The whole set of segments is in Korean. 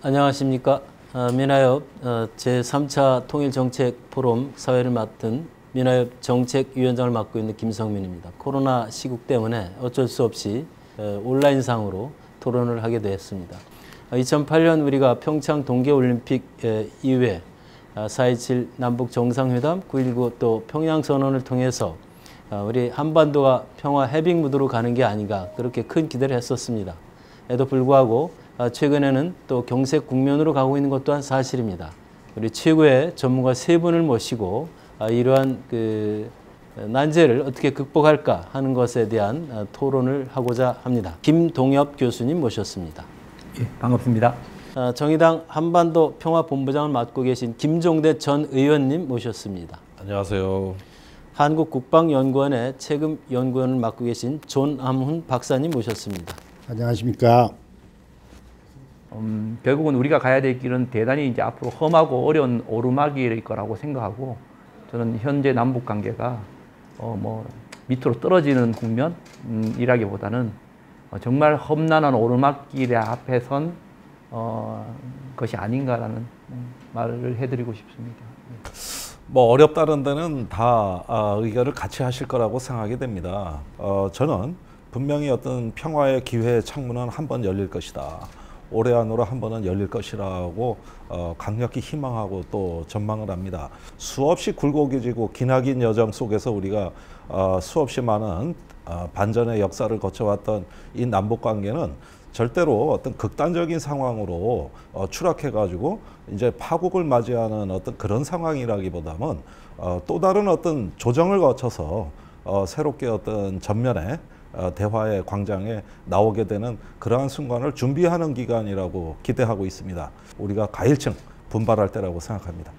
안녕하십니까. 민하협 제3차 통일정책 포럼 사회를 맡은 민하협 정책위원장을 맡고 있는 김성민입니다. 코로나 시국 때문에 어쩔 수 없이 온라인상으로 토론을 하게 되었습니다. 2008년 우리가 평창 동계올림픽 이후에 4.27 남북정상회담, 9.19 또 평양선언을 통해서 우리 한반도가 평화 해빙 무드로 가는 게 아닌가 그렇게 큰 기대를 했었습니다. 에도 불구하고 최근에는 또 경색 국면으로 가고 있는 것 또한 사실입니다. 우리 최고의 전문가 세 분을 모시고 이러한 난제를 어떻게 극복할까 하는 것에 대한 토론을 하고자 합니다. 김동엽 교수님 모셨습니다. 예, 반갑습니다. 정의당 한반도 평화본부장을 맡고 계신 김종대 전 의원님 모셨습니다. 안녕하세요. 한국국방연구원의 최금 연구원을 맡고 계신 존함훈 박사님 모셨습니다. 안녕하십니까. 결국은 우리가 가야 될 길은 대단히 이제 앞으로 험하고 어려운 오르막일 거라고 생각하고, 저는 현재 남북 관계가 밑으로 떨어지는 국면이라기보다는 정말 험난한 오르막길 앞에 선 것이 아닌가라는 말을 해드리고 싶습니다. 어렵다는 데는 다 의견을 같이 하실 거라고 생각이 됩니다. 저는 분명히 어떤 평화의 기회의 창문은 한 번 열릴 것이다. 올해 안으로 한 번은 열릴 것이라고 강력히 희망하고 또 전망을 합니다. 수없이 굴곡이지고 기나긴 여정 속에서 우리가 수없이 많은 반전의 역사를 거쳐왔던 이 남북관계는 절대로 어떤 극단적인 상황으로 추락해가지고 이제 파국을 맞이하는 어떤 그런 상황이라기보다는 또 다른 어떤 조정을 거쳐서 새롭게 어떤 전면에 대화의 광장에 나오게 되는 그러한 순간을 준비하는 기간이라고 기대하고 있습니다. 우리가 가일층 분발할 때라고 생각합니다.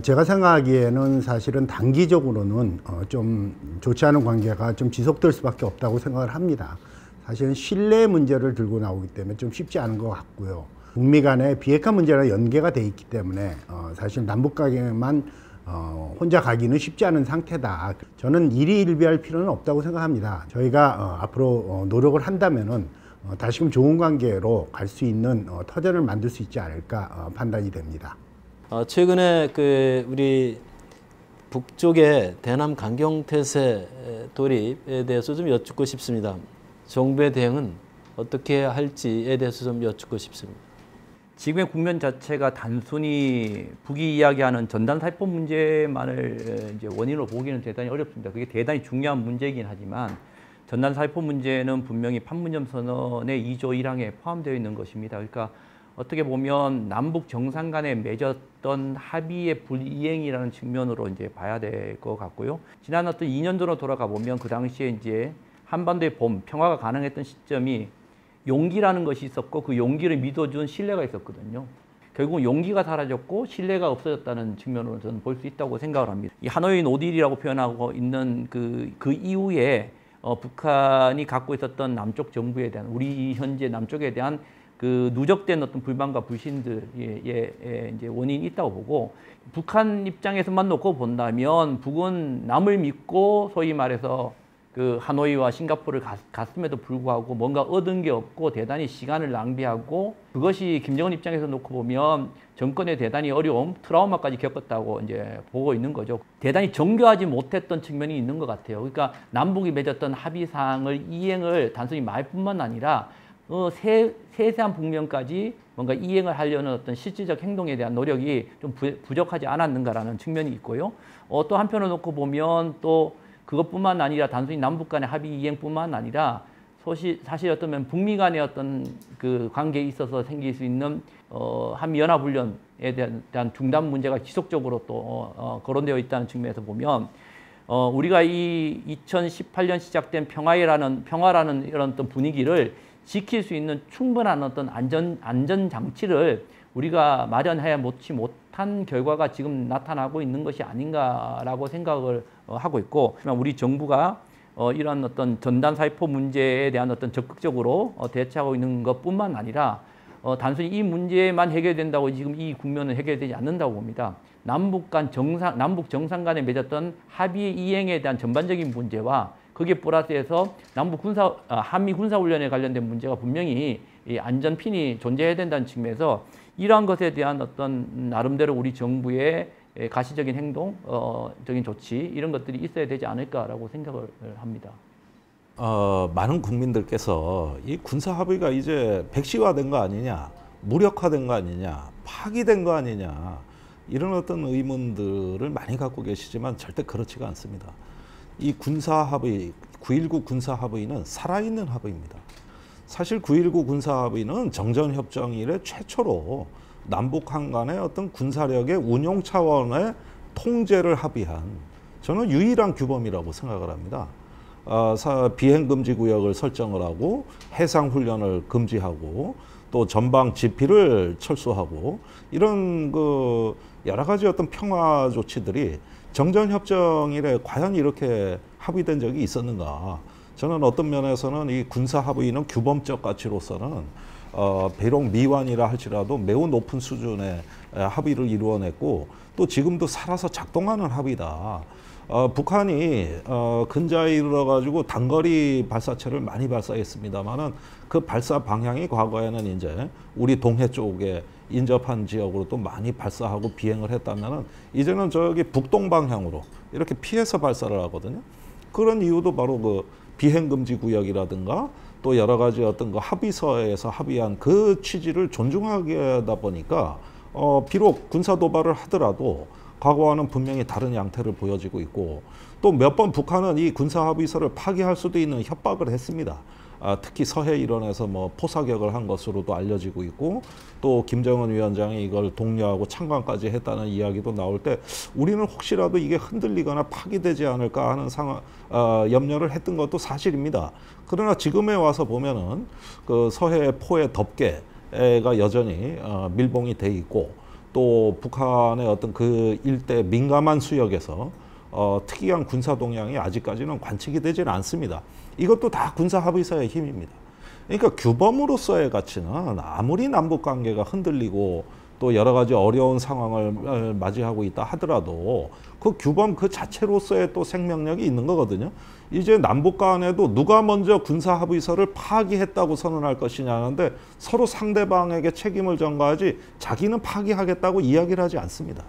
제가 생각하기에는 사실은 단기적으로는 좀 좋지 않은 관계가 좀 지속될 수밖에 없다고 생각을 합니다. 사실은 신뢰 문제를 들고 나오기 때문에 좀 쉽지 않은 것 같고요. 북미 간의 비핵화 문제랑 연계가 돼 있기 때문에 사실 남북 관계만 혼자 가기는 쉽지 않은 상태다. 저는 일희일비할 필요는 없다고 생각합니다. 저희가 앞으로 노력을 한다면은 다시금 좋은 관계로 갈 수 있는 터전을 만들 수 있지 않을까 판단이 됩니다. 최근에 우리 북쪽의 대남 강경태세 돌입에 대해서 좀 여쭙고 싶습니다. 정부의 대응은 어떻게 할지에 대해서 좀 여쭙고 싶습니다. 지금의 국면 자체가 단순히 북이 이야기하는 전단살포 문제만을 이제 원인으로 보기는 대단히 어렵습니다. 그게 대단히 중요한 문제이긴 하지만 전단살포 문제는 분명히 판문점 선언의 2조 1항에 포함되어 있는 것입니다. 그러니까 어떻게 보면 남북 정상 간에 맺었던 합의의 불이행이라는 측면으로 이제 봐야 될 것 같고요. 지난 어떤 2년 전으로 돌아가 보면 그 당시에 이제 한반도의 봄, 평화가 가능했던 시점이 용기라는 것이 있었고 그 용기를 믿어준 신뢰가 있었거든요. 결국 용기가 사라졌고 신뢰가 없어졌다는 측면으로 저는 볼 수 있다고 생각을 합니다. 이 하노이 노딜이라고 표현하고 있는 그 이후에 북한이 갖고 있었던 남쪽 정부에 대한, 우리 현재 남쪽에 대한 그 누적된 어떤 불만과 불신들의 이제 원인이 있다고 보고, 북한 입장에서만 놓고 본다면 북은 남을 믿고 소위 말해서 그 하노이와 싱가포르를 갔음에도 불구하고 뭔가 얻은 게 없고 대단히 시간을 낭비하고, 그것이 김정은 입장에서 놓고 보면 정권의 대단히 어려움, 트라우마까지 겪었다고 이제 보고 있는 거죠. 대단히 정교하지 못했던 측면이 있는 것 같아요. 그러니까 남북이 맺었던 합의사항을 이행을 단순히 말뿐만 아니라 세세한 북면까지 뭔가 이행을 하려는 어떤 실질적 행동에 대한 노력이 좀 부족하지 않았는가라는 측면이 있고요. 또 한편으로 놓고 보면 또 그것뿐만 아니라 단순히 남북 간의 합의 이행뿐만 아니라 사실 어쩌면 북미 간의 어떤 그 관계에 있어서 생길 수 있는 한미연합훈련에 대한 중단 문제가 지속적으로 또 거론되어 있다는 측면에서 보면 우리가 이 2018년 시작된 평화라는 이런 어떤 분위기를 지킬 수 있는 충분한 어떤 안전 장치를 우리가 마련해 놓지 못한 결과가 지금 나타나고 있는 것이 아닌가라고 생각을 하고 있고, 우리 정부가 이런 어떤 전단 살포 문제에 대한 어떤 적극적으로 대처하고 있는 것뿐만 아니라 단순히 이 문제만 해결된다고 지금 이 국면은 해결되지 않는다고 봅니다. 남북 정상 간에 맺었던 합의 이행에 대한 전반적인 문제와 거기에 플러스해서 한미 군사훈련에 관련된 문제가 분명히 이 안전핀이 존재해야 된다는 측면에서 이러한 것에 대한 어떤 나름대로 우리 정부의 가시적인 행동, 적인 조치 이런 것들이 있어야 되지 않을까라고 생각을 합니다. 많은 국민들께서 이 군사 합의가 이제 백시화된 거 아니냐, 무력화된 거 아니냐, 파기된 거 아니냐 이런 어떤 의문들을 많이 갖고 계시지만 절대 그렇지가 않습니다. 이 군사 합의, 9.19 군사 합의는 살아있는 합의입니다. 사실 9.19 군사 합의는 정전협정 이래 최초로 남북한 간의 어떤 군사력의 운용 차원의 통제를 합의한 저는 유일한 규범이라고 생각을 합니다. 비행금지 구역을 설정을 하고 해상훈련을 금지하고 또 전방 지피를 철수하고 이런 그 여러 가지 어떤 평화 조치들이 정전협정 이래 과연 이렇게 합의된 적이 있었는가? 저는 어떤 면에서는 이 군사 합의는 규범적 가치로서는 비록 미완이라 할지라도 매우 높은 수준의 합의를 이루어냈고 또 지금도 살아서 작동하는 합의다. 북한이 근자에 이르러 가지고 단거리 발사체를 많이 발사했습니다만은 그 발사 방향이 과거에는 이제 우리 동해 쪽에 인접한 지역으로 또 많이 발사하고 비행을 했다면은 이제는 저기 북동 방향으로 이렇게 피해서 발사를 하거든요. 그런 이유도 바로 그 비행 금지 구역이라든가 또 여러 가지 어떤 그 합의서에서 합의한 그 취지를 존중하게 하다 보니까 비록 군사 도발을 하더라도 과거와는 분명히 다른 양태를 보여지고 있고 또 몇 번 북한은 이 군사 합의서를 파기할 수도 있는 협박을 했습니다. 특히 서해 일원에서 뭐 포사격을 한 것으로도 알려지고 있고 또 김정은 위원장이 이걸 독려하고 참관까지 했다는 이야기도 나올 때 우리는 혹시라도 이게 흔들리거나 파기되지 않을까 하는 염려를 했던 것도 사실입니다. 그러나 지금에 와서 보면은 그 서해 포의 덮개가 여전히 밀봉이 돼 있고 또 북한의 어떤 그 일대 민감한 수역에서 특이한 군사 동향이 아직까지는 관측이 되지는 않습니다. 이것도 다 군사 합의서의 힘입니다. 그러니까 규범으로서의 가치는 아무리 남북 관계가 흔들리고 또 여러 가지 어려운 상황을 맞이하고 있다 하더라도 그 규범 그 자체로서의 또 생명력이 있는 거거든요. 이제 남북 간에도 누가 먼저 군사 합의서를 파기했다고 선언할 것이냐 하는데 서로 상대방에게 책임을 전가하지 자기는 파기하겠다고 이야기를 하지 않습니다.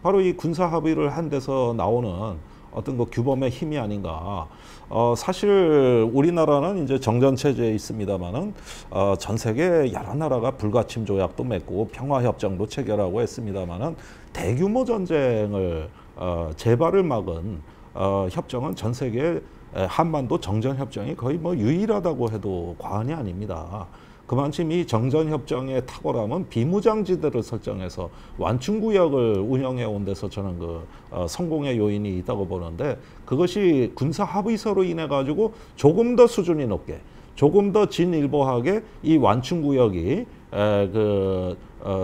바로 이 군사 합의를 한 데서 나오는 어떤 그 규범의 힘이 아닌가. 사실 우리나라는 이제 정전 체제에 있습니다만은 전 세계 여러 나라가 불가침 조약도 맺고 평화 협정도 체결하고 했습니다만은 대규모 전쟁을 재발을 막은 협정은 전 세계 한반도 정전 협정이 거의 뭐 유일하다고 해도 과언이 아닙니다. 그만큼 이 정전협정의 탁월함은 비무장지대를 설정해서 완충구역을 운영해 온 데서 저는 그 성공의 요인이 있다고 보는데 그것이 군사합의서로 인해 가지고 조금 더 수준이 높게 조금 더 진일보하게 이 완충구역이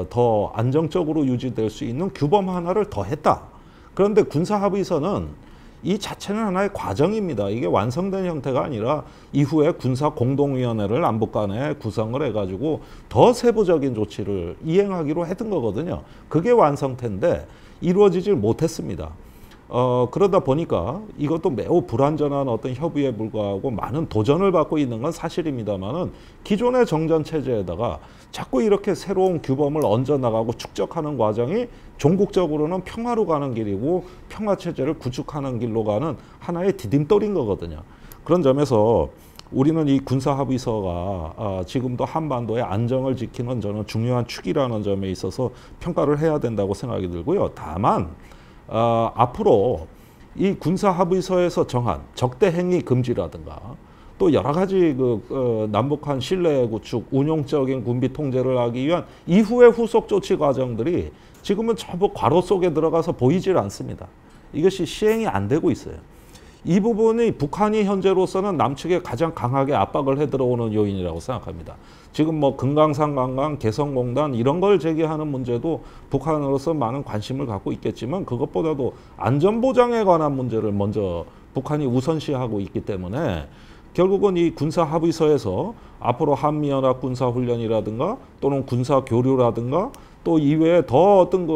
더 안정적으로 유지될 수 있는 규범 하나를 더했다. 그런데 군사합의서는 이 자체는 하나의 과정입니다. 이게 완성된 형태가 아니라 이후에 군사공동위원회를 남북 간에 구성을 해가지고 더 세부적인 조치를 이행하기로 했던 거거든요. 그게 완성태인데 이루어지질 못했습니다. 그러다 보니까 이것도 매우 불완전한 어떤 협의에 불과하고 많은 도전을 받고 있는 건 사실입니다만은 기존의 정전 체제에다가 자꾸 이렇게 새로운 규범을 얹어나가고 축적하는 과정이 종국적으로는 평화로 가는 길이고 평화 체제를 구축하는 길로 가는 하나의 디딤돌인 거거든요. 그런 점에서 우리는 이 군사합의서가 지금도 한반도의 안정을 지키는 저는 중요한 축이라는 점에 있어서 평가를 해야 된다고 생각이 들고요. 다만 앞으로 이 군사합의서에서 정한 적대행위 금지라든가 또 여러 가지 남북한 신뢰 구축, 운용적인 군비 통제를 하기 위한 이후의 후속 조치 과정들이 지금은 전부 괄호 속에 들어가서 보이질 않습니다. 이것이 시행이 안 되고 있어요. 이 부분이 북한이 현재로서는 남측에 가장 강하게 압박을 해 들어오는 요인이라고 생각합니다. 지금 뭐 금강산 관광, 개성공단 이런 걸 제기하는 문제도 북한으로서 많은 관심을 갖고 있겠지만 그것보다도 안전보장에 관한 문제를 먼저 북한이 우선시하고 있기 때문에 결국은 이 군사합의서에서 앞으로 한미연합 군사훈련이라든가 또는 군사교류라든가 또 이외에 더 어떤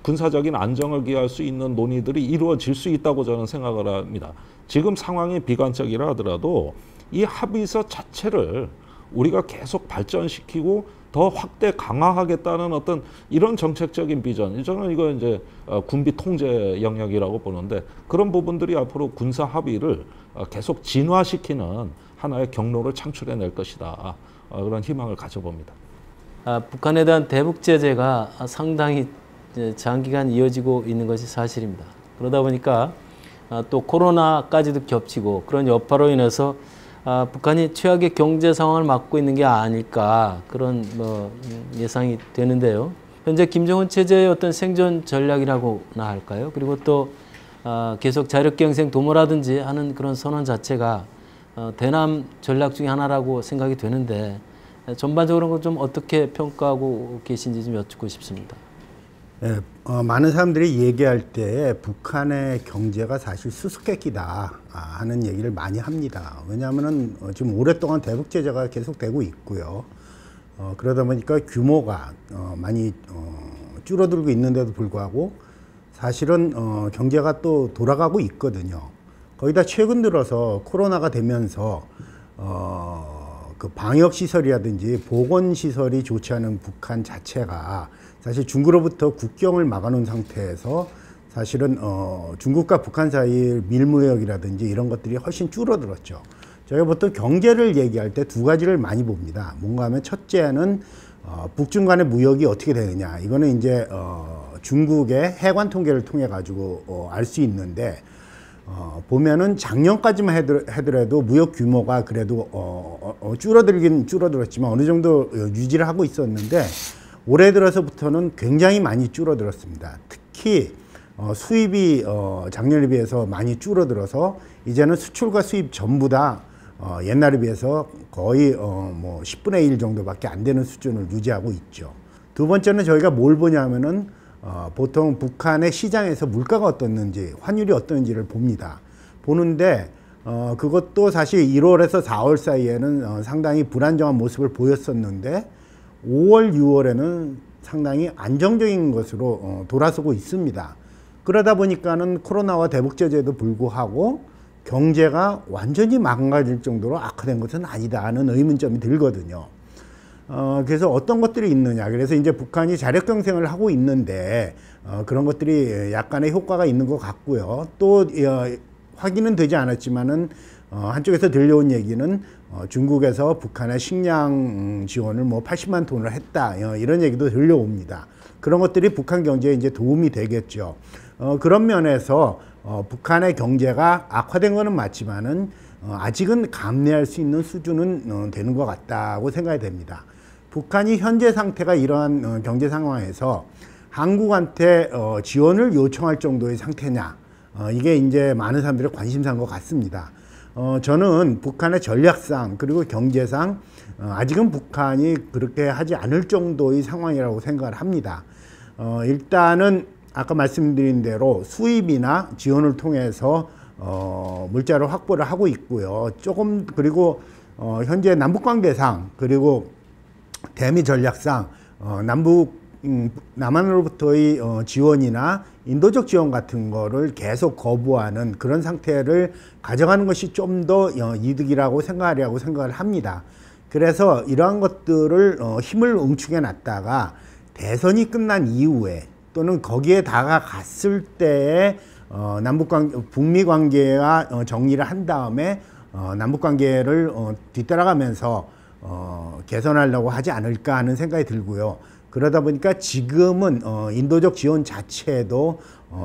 군사적인 안정을 기할 수 있는 논의들이 이루어질 수 있다고 저는 생각을 합니다. 지금 상황이 비관적이라 하더라도 이 합의서 자체를 우리가 계속 발전시키고 더 확대 강화하겠다는 어떤 이런 정책적인 비전, 저는 이거 이제 군비 통제 영역이라고 보는데 그런 부분들이 앞으로 군사 합의를 계속 진화시키는 하나의 경로를 창출해낼 것이다. 그런 희망을 가져봅니다. 북한에 대한 대북 제재가 상당히 장기간 이어지고 있는 것이 사실입니다. 그러다 보니까 또 코로나까지도 겹치고 그런 여파로 인해서 북한이 최악의 경제 상황을 맞고 있는 게 아닐까 그런 예상이 되는데요. 현재 김정은 체제의 어떤 생존 전략이라고나 할까요? 그리고 또 계속 자력경생 도모라든지 하는 그런 선언 자체가 대남 전략 중에 하나라고 생각이 되는데 전반적으로 좀 어떻게 평가하고 계신지 좀 여쭙고 싶습니다. 네, 많은 사람들이 얘기할 때 북한의 경제가 사실 수수께끼다 하는 얘기를 많이 합니다. 왜냐하면 지금 오랫동안 대북 제재가 계속되고 있고요. 그러다 보니까 규모가 많이 줄어들고 있는데도 불구하고 사실은 경제가 또 돌아가고 있거든요. 거기다 최근 들어서 코로나가 되면서 그 방역 시설이라든지 보건 시설이 좋지 않은 북한 자체가 사실 중국으로부터 국경을 막아놓은 상태에서 사실은 중국과 북한 사이의 밀무역이라든지 이런 것들이 훨씬 줄어들었죠. 저희가 보통 경제를 얘기할 때 두 가지를 많이 봅니다. 뭔가 하면 첫째는 북중 간의 무역이 어떻게 되느냐. 이거는 이제 중국의 해관 통계를 통해 가지고 알 수 있는데 보면은 작년까지만 하더라도 무역 규모가 그래도 줄어들긴 줄어들었지만 어느 정도 유지를 하고 있었는데 올해 들어서부터는 굉장히 많이 줄어들었습니다. 특히 수입이 작년에 비해서 많이 줄어들어서 이제는 수출과 수입 전부 다 옛날에 비해서 거의 뭐 10분의 1 정도밖에 안 되는 수준을 유지하고 있죠. 두 번째는 저희가 뭘 보냐면은 보통 북한의 시장에서 물가가 어떻는지 환율이 어떤지를 봅니다. 보는데 그것도 사실 1월에서 4월 사이에는 상당히 불안정한 모습을 보였었는데 5월, 6월에는 상당히 안정적인 것으로 돌아서고 있습니다. 그러다 보니까는 코로나와 대북 제재에도 불구하고 경제가 완전히 망가질 정도로 악화된 것은 아니다 하는 의문점이 들거든요. 그래서 어떤 것들이 있느냐. 그래서 이제 북한이 자력 경생을 하고 있는데 그런 것들이 약간의 효과가 있는 것 같고요. 또 확인은 되지 않았지만은 한쪽에서 들려온 얘기는 중국에서 북한의 식량 지원을 뭐 80만 톤을 했다 이런 얘기도 들려옵니다. 그런 것들이 북한 경제에 이제 도움이 되겠죠. 그런 면에서 북한의 경제가 악화된 것은 맞지만은 아직은 감내할 수 있는 수준은 되는 것 같다고 생각이 됩니다. 북한이 현재 상태가 이러한 경제 상황에서 한국한테 지원을 요청할 정도의 상태냐, 이게 이제 많은 사람들의 관심사인 것 같습니다. 저는 북한의 전략상 그리고 경제상 아직은 북한이 그렇게 하지 않을 정도의 상황이라고 생각을 합니다. 일단은 아까 말씀드린 대로 수입이나 지원을 통해서 물자를 확보를 하고 있고요. 조금 그리고 현재 남북관계상 그리고 대미 전략상 남한으로부터의 지원이나 인도적 지원 같은 거를 계속 거부하는 그런 상태를 가져가는 것이 좀 더 이득이라고 생각을 합니다. 그래서 이러한 것들을 힘을 응축해 놨다가 대선이 끝난 이후에 또는 거기에 다가갔을 때에 북미 관계가 정리를 한 다음에 남북 관계를 뒤따라가면서 개선하려고 하지 않을까 하는 생각이 들고요. 그러다 보니까 지금은 인도적 지원 자체도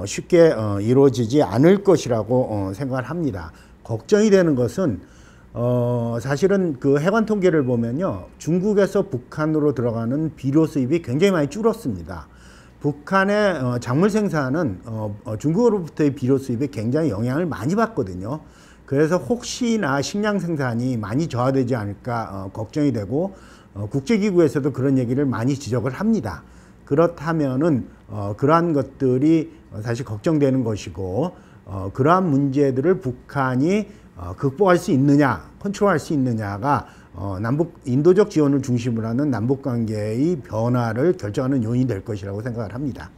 쉽게 이루어지지 않을 것이라고 생각을 합니다. 걱정이 되는 것은 사실은 그 해관 통계를 보면요, 중국에서 북한으로 들어가는 비료 수입이 굉장히 많이 줄었습니다. 북한의 작물 생산은 중국으로부터의 비료 수입에 굉장히 영향을 많이 받거든요. 그래서 혹시나 식량 생산이 많이 저하되지 않을까 걱정이 되고 국제기구에서도 그런 얘기를 많이 지적을 합니다. 그렇다면은 그러한 것들이 사실 걱정되는 것이고 그러한 문제들을 북한이 극복할 수 있느냐, 컨트롤할 수 있느냐가 남북 인도적 지원을 중심으로 하는 남북 관계의 변화를 결정하는 요인이 될 것이라고 생각을 합니다.